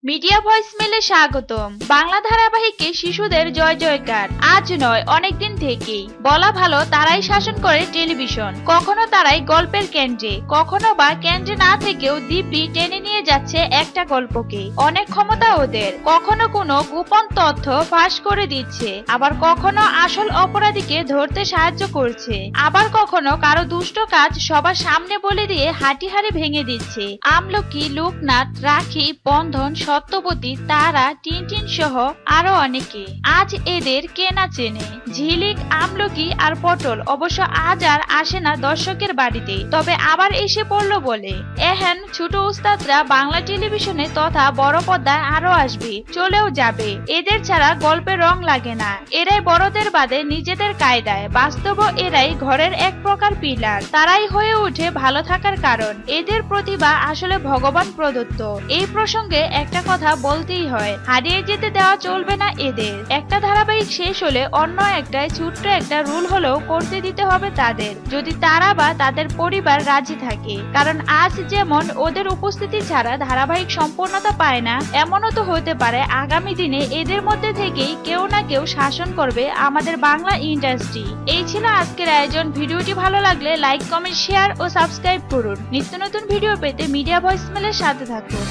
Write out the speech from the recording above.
Media ভয়েসমেলে স্বাগতম। বাংলা ধারাবাহিকে শিশুদের জয় জয়কার। আজ নয়, অনেকদিন থেকেই বলা ভালো তারাই শাসন করে টেলিভিশন। কখনো তারাই গল্পের কেন্দ্রে, কখনো বা কেন্দ্রে না থেকেও দিব্যি টেনে নিয়ে যাচ্ছে একটা গল্পকে। অনেক ক্ষমতা ওদের। কখনো কোনো গোপন তথ্য ফাঁস করে দিচ্ছে, আবার কখনো আসল অপরাধীকে ধরতে সাহায্য করছে, আবার কখনো কারো দুষ্ট কাজ সবার সামনে বলে দিয়ে হাঁটিহারে ভেঙে দিচ্ছে। আমলকি, লোকনাথ, রাখি, বন্ধন, সত্যবতী, তারা, টিনটিন সহ আরো অনেকে। আজ এদের কে না চেনে। ঝিলিক, আমলকি আর পটল অবশ্য আজ আর আসে না দর্শকের বাড়িতে, তবে আবার এসে পড়লো বলে। এহেন ছোট উস্তাদরা বাংলা টেলিভিশনে তথা বড় পর্দায় আরো আসবে, চলেও যাবে। এদের ছাড়া গল্পের রং লাগে না। এরাই বড়দের বাদে নিজেদের কায়দায়, বাস্তব এরাই ঘরের এক প্রকার পিলার। তারাই হয়ে উঠে ভালো থাকার কারণ। এদের প্রতিভা আসলে ভগবান প্রদত্ত। এই প্রসঙ্গে একটা কথা বলতেই হয়, হারিয়ে যেতে দেওয়া চলবে না এদের। একটা ধারাবাহিক শেষ হলে অন্য একটাই ছোট্ট একটা রুল হলেও করতে দিতে হবে তাদের, যদি তারা বা তাদের পরিবার রাজি থাকে। কারণ আজ যেমন ওদের উপস্থিতি ছাড়া ধারাবাহিক সম্পূর্ণতা পায় না, এমনও তো হতে পারে আগামী দিনে এদের মধ্যে থেকেই কেউ না কেউ শাসন করবে আমাদের বাংলা ইন্ডাস্ট্রি। এই ছিল আজকের আয়োজন। ভিডিওটি ভালো লাগলে লাইক, কমেন্ট, শেয়ার ও সাবস্ক্রাইব করুন। নিত্য নতুন ভিডিও পেতে মিডিয়া ভয়েসমেলের সাথে থাকুন।